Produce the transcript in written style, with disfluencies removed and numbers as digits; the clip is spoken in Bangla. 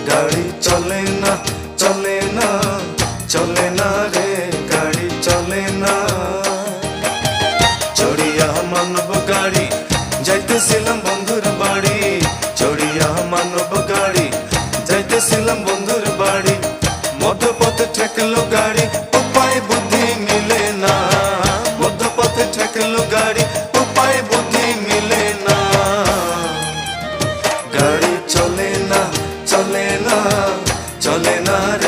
গাড়ি চলে না চলে না চলে না রে গাড়ি চলে না চড়িয়া মানব গাড়ি যাইতেছিলাম বন্ধুর বাড়ি চড়িয়া মানব গাড়ি যাইতেছিলাম বন্ধুর বাড়ি মধ্যপথে ঠেকলো গাড়ি উপায় বুদ্ধি মিলে না মধ্যপথে ঠেকলো গাড়ি উপায় বুদ্ধি মিলে না গাড়ি চলে না চলে না চলে না রে